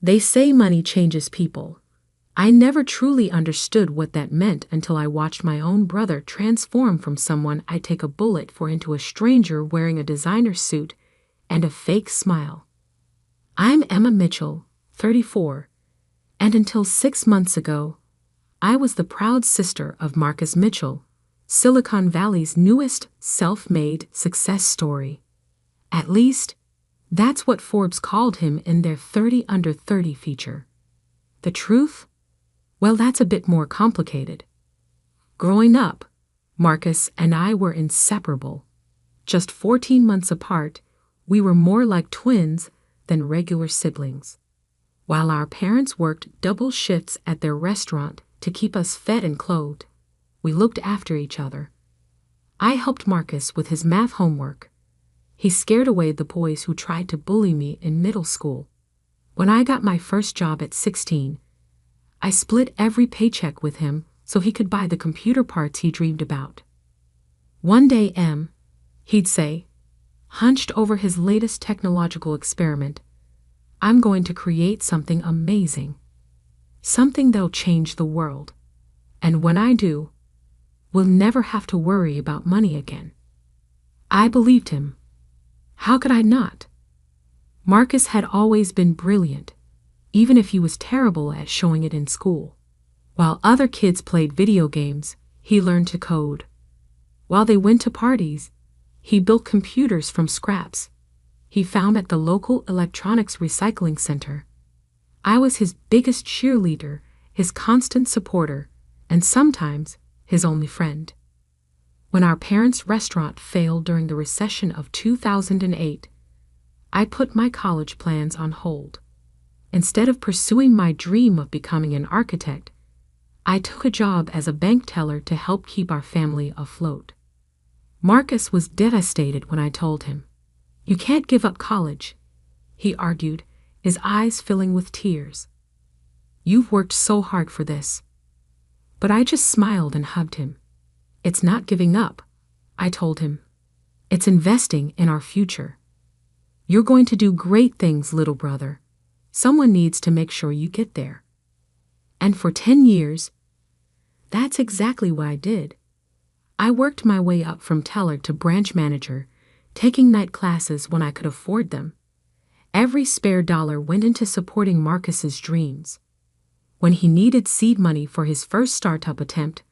They say money changes people. I never truly understood what that meant until I watched my own brother transform from someone I'd take a bullet for into a stranger wearing a designer suit and a fake smile. I'm Emma Mitchell, 34, and until 6 months ago, I was the proud sister of Marcus Mitchell, Silicon Valley's newest self-made success story. At least, that's what Forbes called him in their 30 Under 30 feature. The truth? Well, that's a bit more complicated. Growing up, Marcus and I were inseparable. Just 14 months apart, we were more like twins than regular siblings. While our parents worked double shifts at their restaurant to keep us fed and clothed, we looked after each other. I helped Marcus with his math homework. He scared away the boys who tried to bully me in middle school. When I got my first job at 16, I split every paycheck with him so he could buy the computer parts he dreamed about. One day, he'd say, hunched over his latest technological experiment, I'm going to create something amazing. Something that'll change the world. And when I do, we'll never have to worry about money again. I believed him. How could I not? Marcus had always been brilliant, even if he was terrible at showing it in school. While other kids played video games, he learned to code. While they went to parties, he built computers from scraps he found at the local electronics recycling center. I was his biggest cheerleader, his constant supporter, and sometimes his only friend. When our parents' restaurant failed during the recession of 2008, I put my college plans on hold. Instead of pursuing my dream of becoming an architect, I took a job as a bank teller to help keep our family afloat. Marcus was devastated when I told him. You can't give up college, he argued, his eyes filling with tears. You've worked so hard for this. But I just smiled and hugged him. It's not giving up, I told him. It's investing in our future. You're going to do great things, little brother. Someone needs to make sure you get there. And for 10 years, that's exactly what I did. I worked my way up from teller to branch manager, taking night classes when I could afford them. Every spare dollar went into supporting Marcus's dreams. When he needed seed money for his first startup attempt,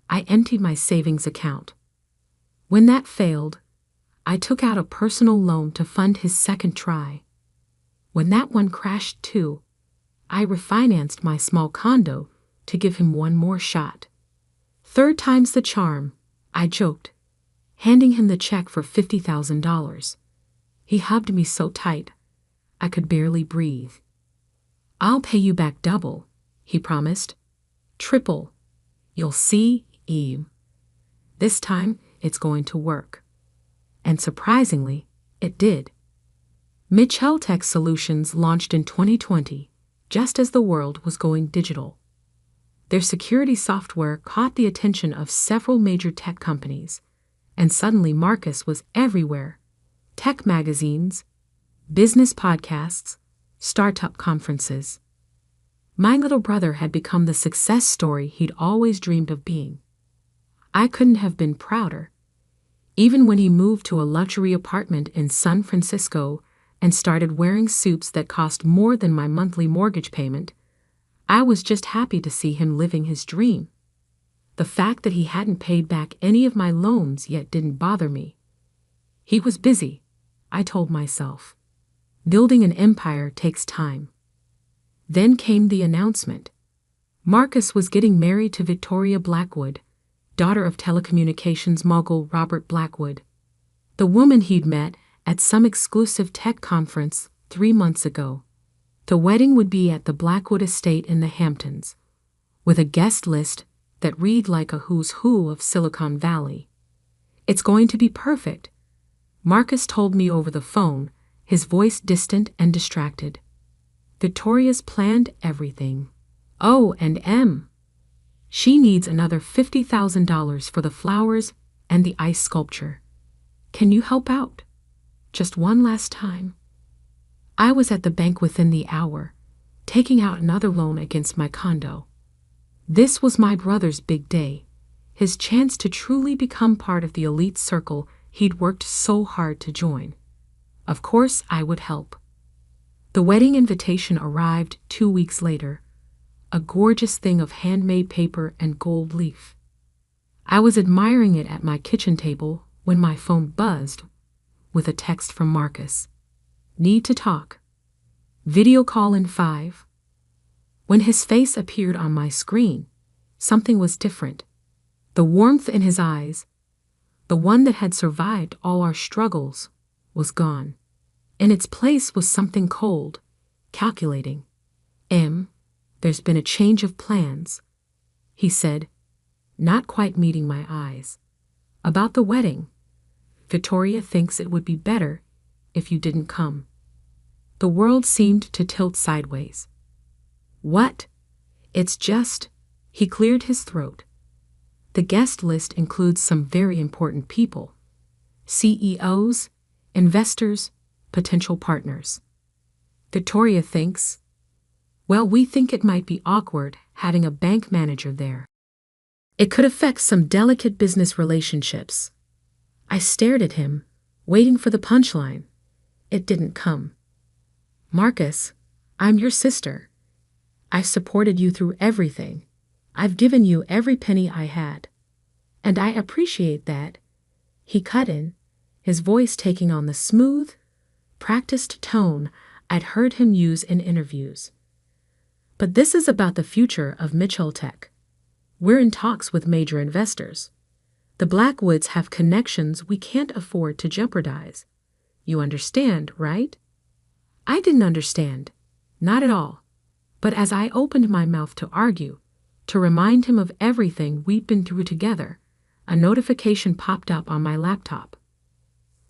I emptied my savings account. When that failed, I took out a personal loan to fund his second try. When that one crashed too, I refinanced my small condo to give him one more shot. Third time's the charm, I joked, handing him the check for $50,000. He hugged me so tight, I could barely breathe. I'll pay you back double, he promised. Triple. You'll see, Eve. This time, it's going to work. And surprisingly, it did. Mitchell Tech Solutions launched in 2020, just as the world was going digital. Their security software caught the attention of several major tech companies, and suddenly Marcus was everywhere. Tech magazines, business podcasts, startup conferences. My little brother had become the success story he'd always dreamed of being. I couldn't have been prouder. Even when he moved to a luxury apartment in San Francisco and started wearing suits that cost more than my monthly mortgage payment, I was just happy to see him living his dream. The fact that he hadn't paid back any of my loans yet didn't bother me. He was busy, I told myself. Building an empire takes time. Then came the announcement. Marcus was getting married to Victoria Blackwood, daughter of telecommunications mogul Robert Blackwood, the woman he'd met at some exclusive tech conference 3 months ago. The wedding would be at the Blackwood estate in the Hamptons, with a guest list that read like a who's who of Silicon Valley. It's going to be perfect, Marcus told me over the phone, his voice distant and distracted. Victoria's planned everything. Oh, and she needs another $50,000 for the flowers and the ice sculpture. Can you help out? Just one last time. I was at the bank within the hour, taking out another loan against my condo. This was my brother's big day, his chance to truly become part of the elite circle he'd worked so hard to join. Of course, I would help. The wedding invitation arrived 2 weeks later, a gorgeous thing of handmade paper and gold leaf. I was admiring it at my kitchen table when my phone buzzed with a text from Marcus. Need to talk. Video call in 5. When his face appeared on my screen, something was different. The warmth in his eyes, the one that had survived all our struggles, was gone. In its place was something cold, calculating. There's been a change of plans, he said, not quite meeting my eyes. About the wedding. Victoria thinks it would be better if you didn't come. The world seemed to tilt sideways. What? It's just, he cleared his throat. The guest list includes some very important people. CEOs, investors, potential partners. Victoria thinks, well, we think it might be awkward having a bank manager there. It could affect some delicate business relationships. I stared at him, waiting for the punchline. It didn't come. Marcus, I'm your sister. I've supported you through everything. I've given you every penny I had. And I appreciate that. He cut in, his voice taking on the smooth, practiced tone I'd heard him use in interviews. But this is about the future of Mitchell Tech. We're in talks with major investors. The Blackwoods have connections we can't afford to jeopardize. You understand, right? I didn't understand. Not at all. But as I opened my mouth to argue, to remind him of everything we'd been through together, a notification popped up on my laptop.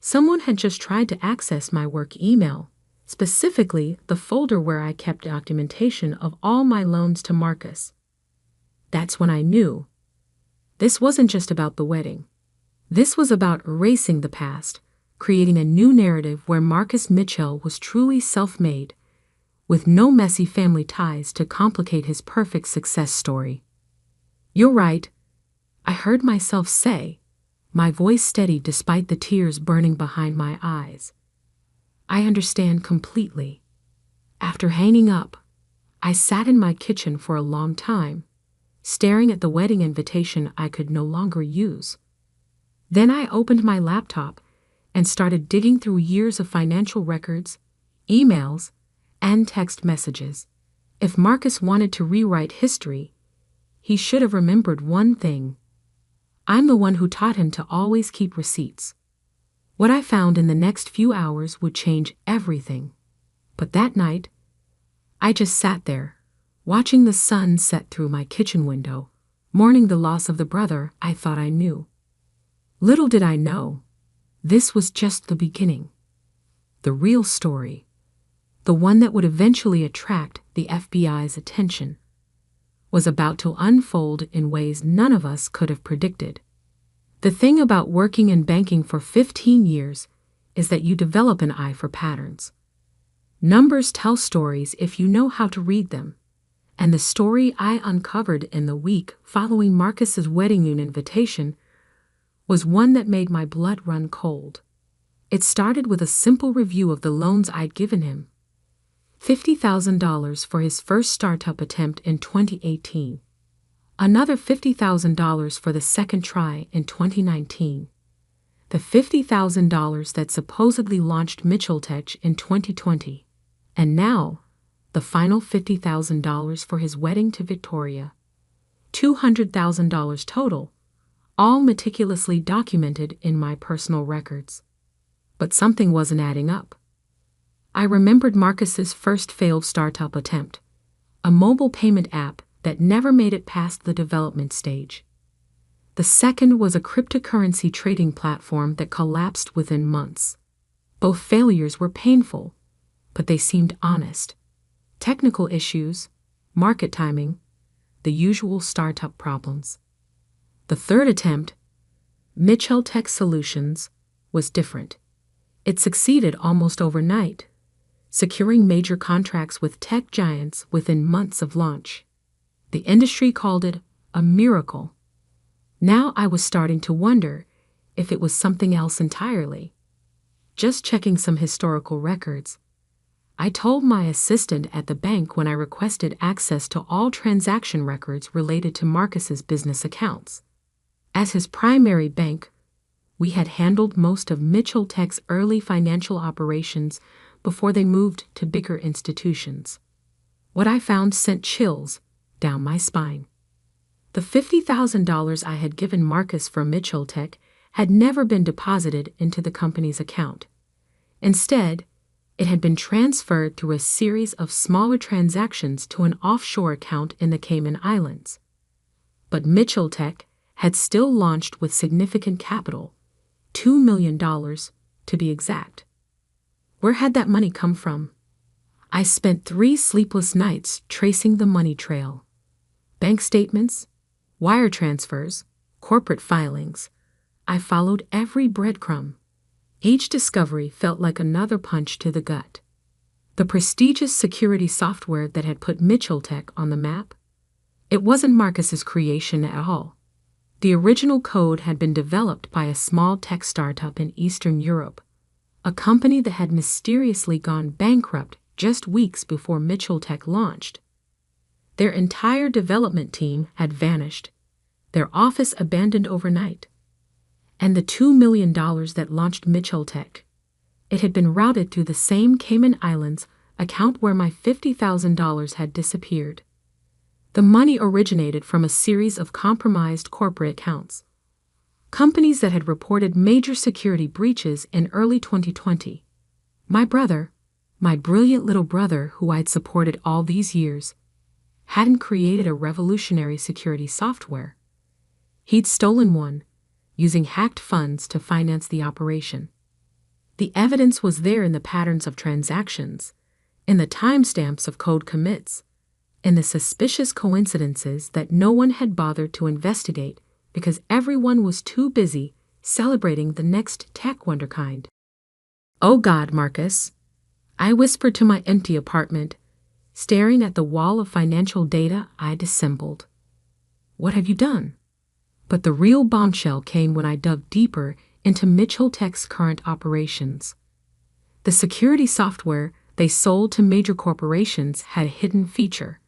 Someone had just tried to access my work email, specifically the folder where I kept documentation of all my loans to Marcus. That's when I knew. This wasn't just about the wedding. This was about erasing the past, creating a new narrative where Marcus Mitchell was truly self-made, with no messy family ties to complicate his perfect success story. You're right, I heard myself say, my voice steady despite the tears burning behind my eyes. I understand completely. After hanging up, I sat in my kitchen for a long time, staring at the wedding invitation I could no longer use. Then I opened my laptop and started digging through years of financial records, emails, and text messages. If Marcus wanted to rewrite history, he should have remembered one thing. I'm the one who taught him to always keep receipts. What I found in the next few hours would change everything. But that night, I just sat there, watching the sun set through my kitchen window, mourning the loss of the brother I thought I knew. Little did I know, this was just the beginning. The real story, the one that would eventually attract the FBI's attention, was about to unfold in ways none of us could have predicted. The thing about working in banking for 15 years is that you develop an eye for patterns. Numbers tell stories if you know how to read them, and the story I uncovered in the week following Marcus's wedding invitation was one that made my blood run cold. It started with a simple review of the loans I'd given him. $50,000 for his first startup attempt in 2018. Another $50,000 for the second try in 2019. The $50,000 that supposedly launched Mitchell Tech in 2020. And now, the final $50,000 for his wedding to Victoria. $200,000 total, all meticulously documented in my personal records. But something wasn't adding up. I remembered Marcus's first failed startup attempt, a mobile payment app that never made it past the development stage. The second was a cryptocurrency trading platform that collapsed within months. Both failures were painful, but they seemed honest. Technical issues, market timing, the usual startup problems. The third attempt, Mitchell Tech Solutions, was different. It succeeded almost overnight. securing major contracts with tech giants within months of launch. The industry called it a miracle. Now I was starting to wonder if it was something else entirely. Just checking some historical records, I told my assistant at the bank when I requested access to all transaction records related to Marcus's business accounts. As his primary bank, we had handled most of Mitchell Tech's early financial operations before they moved to bigger institutions. What I found sent chills down my spine. The $50,000 I had given Marcus for Mitchell Tech had never been deposited into the company's account. Instead, it had been transferred through a series of smaller transactions to an offshore account in the Cayman Islands. But Mitchell Tech had still launched with significant capital, $2 million to be exact. Where had that money come from? I spent 3 sleepless nights tracing the money trail. Bank statements, wire transfers, corporate filings. I followed every breadcrumb. Each discovery felt like another punch to the gut. The prestigious security software that had put Mitchell Tech on the map? It wasn't Marcus's creation at all. The original code had been developed by a small tech startup in Eastern Europe, a company that had mysteriously gone bankrupt just weeks before Mitchell Tech launched. Their entire development team had vanished, their office abandoned overnight. And the $2 million that launched Mitchell Tech, it had been routed through the same Cayman Islands account where my $50,000 had disappeared. The money originated from a series of compromised corporate accounts. Companies that had reported major security breaches in early 2020. My brother, my brilliant little brother who I'd supported all these years, hadn't created a revolutionary security software. He'd stolen one, using hacked funds to finance the operation. The evidence was there in the patterns of transactions, in the timestamps of code commits, in the suspicious coincidences that no one had bothered to investigate because everyone was too busy celebrating the next tech wonderkind. "Oh God, Marcus," I whispered to my empty apartment, staring at the wall of financial data I'd assembled. "What have you done?" But the real bombshell came when I dug deeper into Mitchell Tech's current operations. The security software they sold to major corporations had a hidden feature,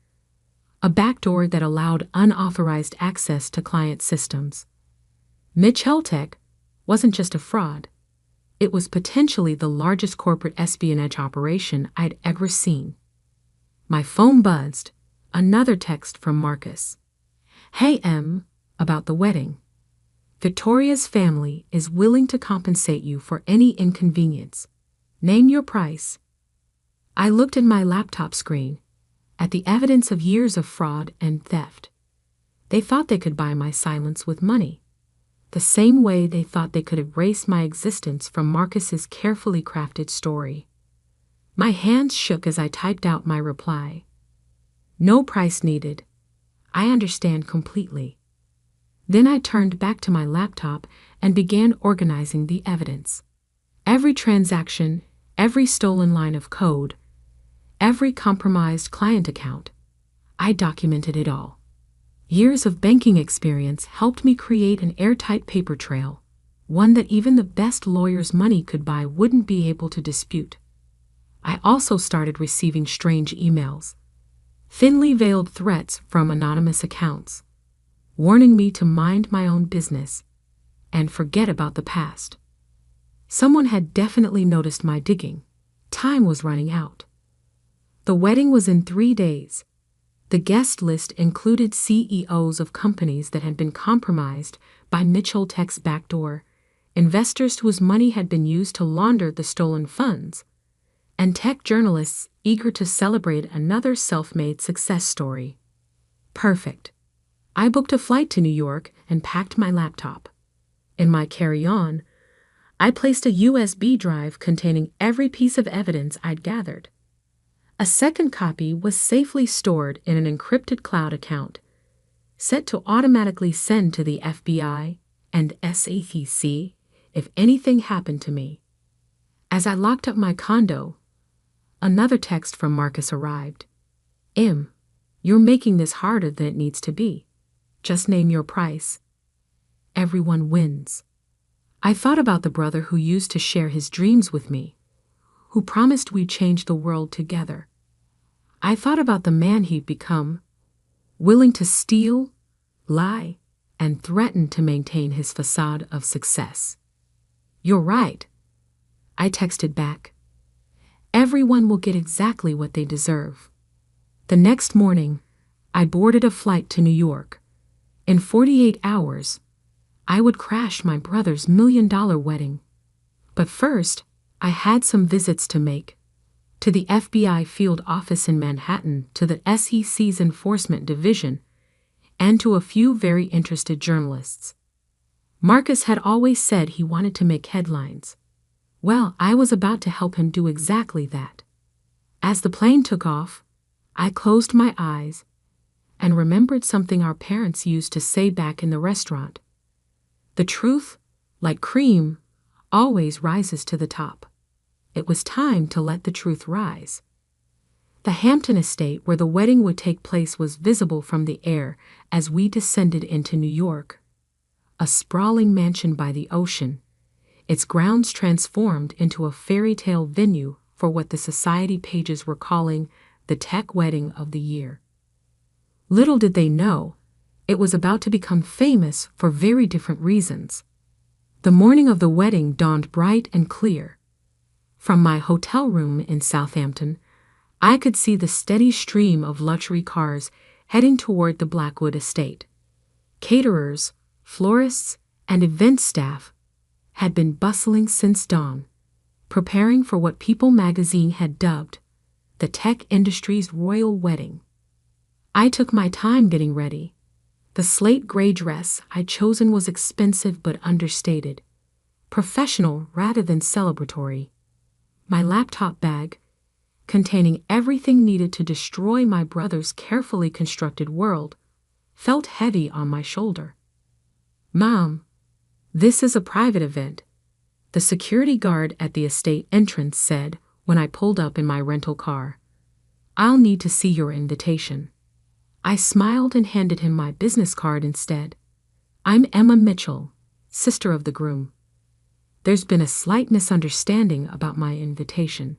a backdoor that allowed unauthorized access to client systems. Mitchell Tech wasn't just a fraud. It was potentially the largest corporate espionage operation I'd ever seen. My phone buzzed, another text from Marcus. "Hey, Em. About the wedding. Victoria's family is willing to compensate you for any inconvenience. Name your price." I looked at my laptop screen, at the evidence of years of fraud and theft. They thought they could buy my silence with money, the same way they thought they could erase my existence from Marcus's carefully crafted story. My hands shook as I typed out my reply. "No price needed. I understand completely." Then I turned back to my laptop and began organizing the evidence. Every transaction, every stolen line of code, every compromised client account. I documented it all. Years of banking experience helped me create an airtight paper trail, one that even the best lawyer's money could buy wouldn't be able to dispute. I also started receiving strange emails, thinly veiled threats from anonymous accounts, warning me to mind my own business and forget about the past. Someone had definitely noticed my digging. Time was running out. The wedding was in 3 days. The guest list included CEOs of companies that had been compromised by Mitchell Tech's backdoor, investors whose money had been used to launder the stolen funds, and tech journalists eager to celebrate another self-made success story. Perfect. I booked a flight to New York and packed my laptop. In my carry-on, I placed a USB drive containing every piece of evidence I'd gathered. A second copy was safely stored in an encrypted cloud account, set to automatically send to the FBI and SEC if anything happened to me. As I locked up my condo, Another text from Marcus arrived. You're making this harder than it needs to be. Just name your price. Everyone wins. I thought about the brother who used to share his dreams with me, who promised we'd change the world together. I thought about the man he'd become, willing to steal, lie, and threaten to maintain his facade of success. You're right, I texted back. Everyone will get exactly what they deserve. The next morning, I boarded a flight to New York. In 48 hours, I would crash my brother's $1 million wedding. But first, I had some visits to make. To the FBI field office in Manhattan, to the SEC's Enforcement Division, and to a few very interested journalists. Marcus had always said he wanted to make headlines. Well, I was about to help him do exactly that. As the plane took off, I closed my eyes and remembered something our parents used to say back in the restaurant. The truth, like cream, always rises to the top. It was time to let the truth rise. The Hampton estate where the wedding would take place was visible from the air as we descended into New York. A sprawling mansion by the ocean, its grounds transformed into a fairy tale venue for what the society pages were calling the tech wedding of the year. Little did they know, it was about to become famous for very different reasons. The morning of the wedding dawned bright and clear. From my hotel room in Southampton, I could see the steady stream of luxury cars heading toward the Blackwood estate. Caterers, florists, and event staff had been bustling since dawn, preparing for what People magazine had dubbed the tech industry's royal wedding. I took my time getting ready. The slate gray dress I'd chosen was expensive but understated, professional rather than celebratory. My laptop bag, containing everything needed to destroy my brother's carefully constructed world, felt heavy on my shoulder. Mom, this is a private event, the security guard at the estate entrance said when I pulled up in my rental car. I'll need to see your invitation. I smiled and handed him my business card instead. I'm Emma Mitchell, sister of the groom. There's been a slight misunderstanding about my invitation.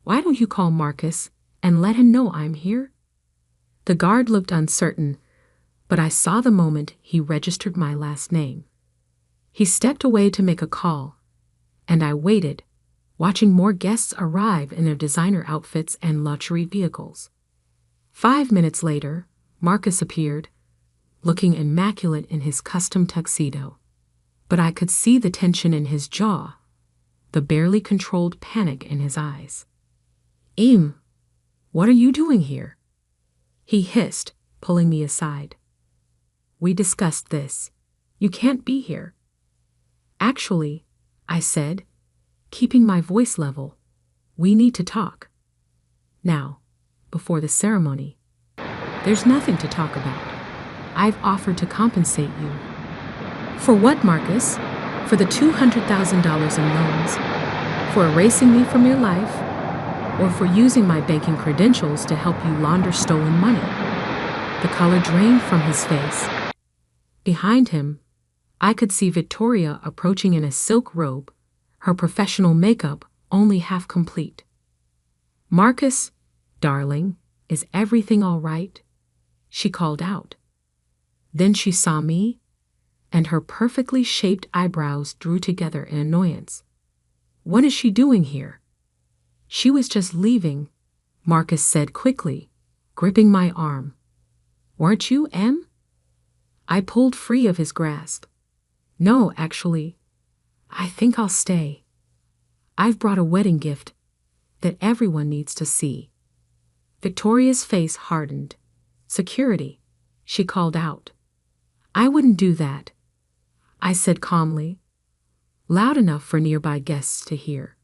Why don't you call Marcus and let him know I'm here? The guard looked uncertain, but I saw the moment he registered my last name. He stepped away to make a call, and I waited, watching more guests arrive in their designer outfits and luxury vehicles. 5 minutes later, Marcus appeared, looking immaculate in his custom tuxedo. But I could see the tension in his jaw, the barely controlled panic in his eyes. What are you doing here? He hissed, pulling me aside. We discussed this. You can't be here. Actually, I said, keeping my voice level, we need to talk. Now, before the ceremony. There's nothing to talk about. I've offered to compensate you. For what, Marcus? For the $200,000 in loans? For erasing me from your life? Or for using my banking credentials to help you launder stolen money? The color drained from his face. Behind him, I could see Victoria approaching in a silk robe, her professional makeup only half complete. Marcus, darling, is everything all right? She called out. Then she saw me, and her perfectly shaped eyebrows drew together in annoyance. What is she doing here? She was just leaving, Marcus said quickly, gripping my arm. Weren't you, Em? I pulled free of his grasp. No, actually, I think I'll stay. I've brought a wedding gift that everyone needs to see. Victoria's face hardened. Security, she called out. I wouldn't do that, I said calmly, loud enough for nearby guests to hear.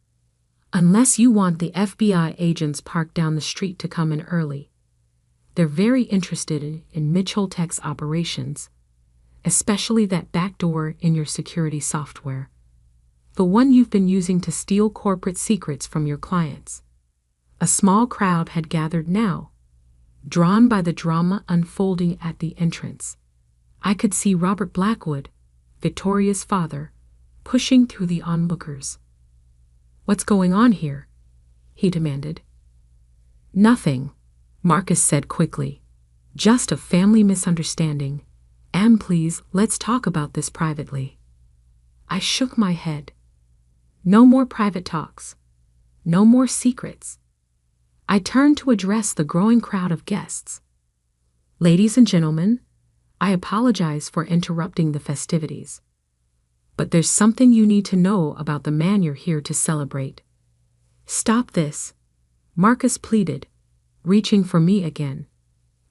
Unless you want the FBI agents parked down the street to come in early. They're very interested in Mitchell Tech's operations, especially that backdoor in your security software. The one you've been using to steal corporate secrets from your clients. A small crowd had gathered now, drawn by the drama unfolding at the entrance. I could see Robert Blackwood, Victoria's father, pushing through the onlookers. "What's going on here?" he demanded. "Nothing," Marcus said quickly. "Just a family misunderstanding. And please, let's talk about this privately." I shook my head. No more private talks. No more secrets. I turned to address the growing crowd of guests. "Ladies and gentlemen, I apologize for interrupting the festivities. But there's something you need to know about the man you're here to celebrate." "Stop this," Marcus pleaded, reaching for me again.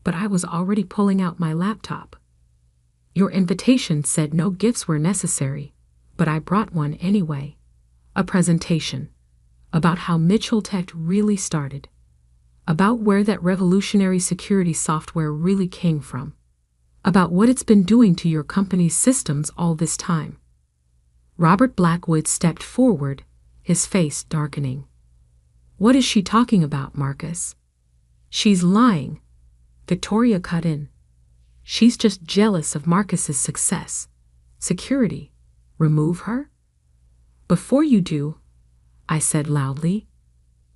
But I was already pulling out my laptop. "Your invitation said no gifts were necessary, but I brought one anyway. A presentation about how Mitchell Tech really started, about where that revolutionary security software really came from, about what it's been doing to your company's systems all this time." Robert Blackwood stepped forward, his face darkening. "What is she talking about, Marcus?" "She's lying," Victoria cut in. "She's just jealous of Marcus's success. Security. Remove her?" "Before you do," I said loudly,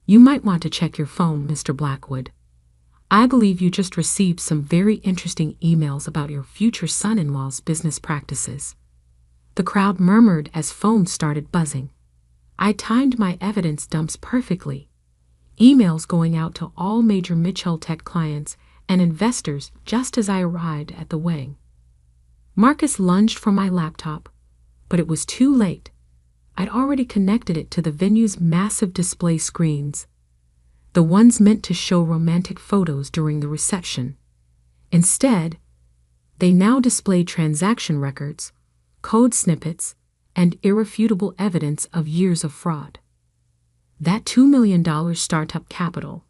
"you might want to check your phone, Mr. Blackwood. I believe you just received some very interesting emails about your future son-in-law's business practices." The crowd murmured as phones started buzzing. I timed my evidence dumps perfectly. Emails going out to all major Mitchell Tech clients and investors just as I arrived at the wedding. Marcus lunged for my laptop, but it was too late. I'd already connected it to the venue's massive display screens, the ones meant to show romantic photos during the reception. Instead, they now displayed transaction records, code snippets, and irrefutable evidence of years of fraud. "That $2 million startup capital,"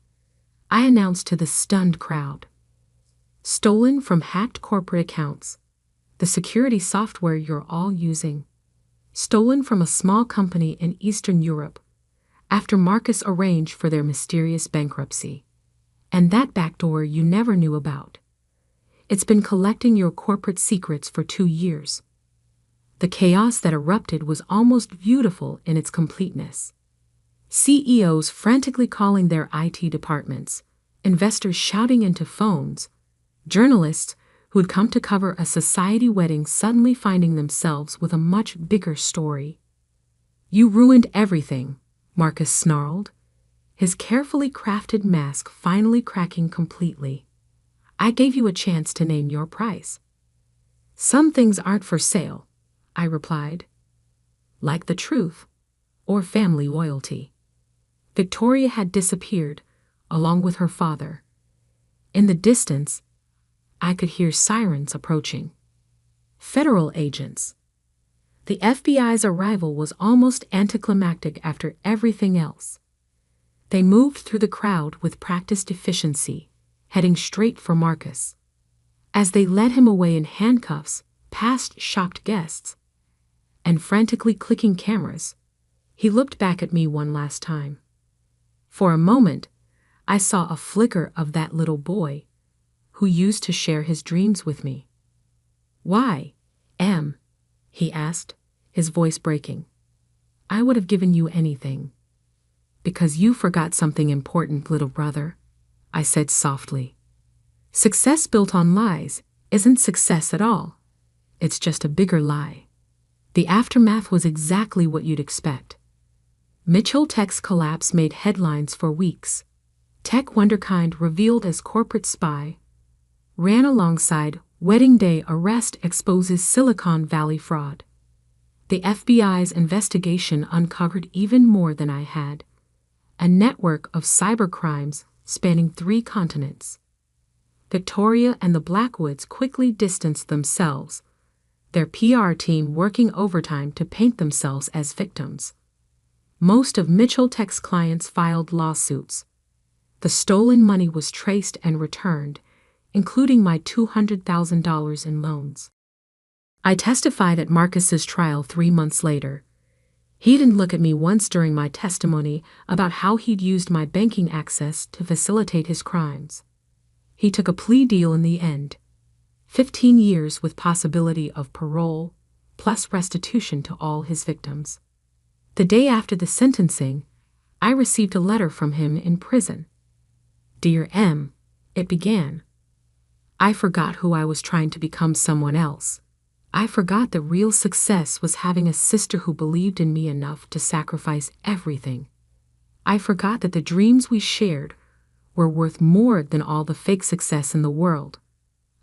I announced to the stunned crowd. "Stolen from hacked corporate accounts, the security software you're all using. Stolen from a small company in Eastern Europe after Marcus arranged for their mysterious bankruptcy. And that backdoor you never knew about. It's been collecting your corporate secrets for 2 years." The chaos that erupted was almost beautiful in its completeness. CEOs frantically calling their IT departments, investors shouting into phones, journalists who'd come to cover a society wedding suddenly finding themselves with a much bigger story. "You ruined everything," Marcus snarled, his carefully crafted mask finally cracking completely. "I gave you a chance to name your price." "Some things aren't for sale," I replied. "Like the truth or family loyalty." Victoria had disappeared, along with her father. In the distance, I could hear sirens approaching. Federal agents. The FBI's arrival was almost anticlimactic after everything else. They moved through the crowd with practiced efficiency, heading straight for Marcus. As they led him away in handcuffs, past shocked guests, and frantically clicking cameras, he looked back at me one last time. For a moment, I saw a flicker of that little boy who used to share his dreams with me. "Why, Em?" he asked, his voice breaking. "I would have given you anything." "Because you forgot something important, little brother," I said softly. "Success built on lies isn't success at all. It's just a bigger lie." The aftermath was exactly what you'd expect. Mitchell Tech's collapse made headlines for weeks. Tech wonderkind revealed as corporate spy, ran alongside wedding day arrest exposes Silicon Valley fraud. The FBI's investigation uncovered even more than I had. A network of cybercrimes spanning 3 continents. Victoria and the Blackwoods quickly distanced themselves, their PR team working overtime to paint themselves as victims. Most of Mitchell Tech's clients filed lawsuits. The stolen money was traced and returned, including my $200,000 in loans. I testified at Marcus's trial 3 months later. He didn't look at me once during my testimony about how he'd used my banking access to facilitate his crimes. He took a plea deal in the end. 15 years with possibility of parole, plus restitution to all his victims. The day after the sentencing, I received a letter from him in prison. "Dear M," it began. "I forgot who I was trying to become someone else. I forgot that real success was having a sister who believed in me enough to sacrifice everything. I forgot that the dreams we shared were worth more than all the fake success in the world.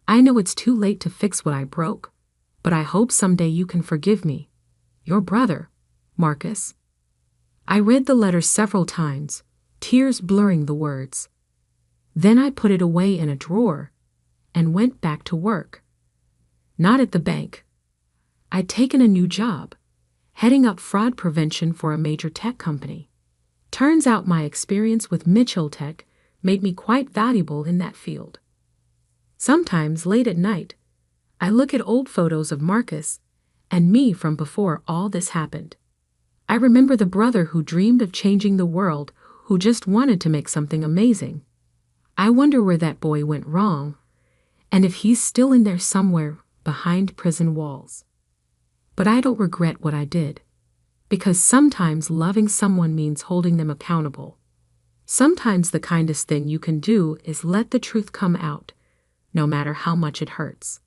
I know it's too late to fix what I broke, but I hope someday you can forgive me. Your brother, Marcus." I read the letter several times, tears blurring the words. Then I put it away in a drawer and went back to work. Not at the bank. I'd taken a new job, heading up fraud prevention for a major tech company. Turns out my experience with Mitchell Tech made me quite valuable in that field. Sometimes, late at night, I look at old photos of Marcus and me from before all this happened. I remember the brother who dreamed of changing the world, who just wanted to make something amazing. I wonder where that boy went wrong, and if he's still in there somewhere behind prison walls. But I don't regret what I did, because sometimes loving someone means holding them accountable. Sometimes the kindest thing you can do is let the truth come out, no matter how much it hurts.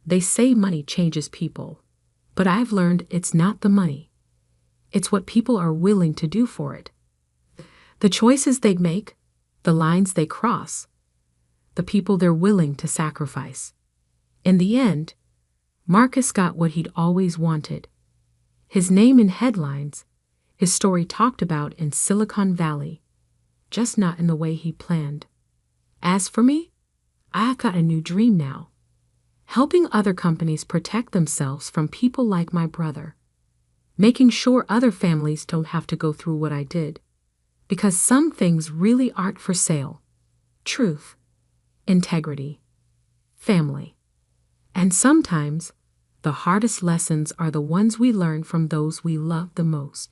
They say money changes people, but I've learned it's not the money. It's what people are willing to do for it. The choices they make, the lines they cross, the people they're willing to sacrifice. In the end, Marcus got what he'd always wanted. His name in headlines, his story talked about in Silicon Valley, just not in the way he planned. As for me, I've got a new dream now. Helping other companies protect themselves from people like my brother. Making sure other families don't have to go through what I did. Because some things really aren't for sale. Truth, integrity, family. And sometimes, the hardest lessons are the ones we learn from those we love the most.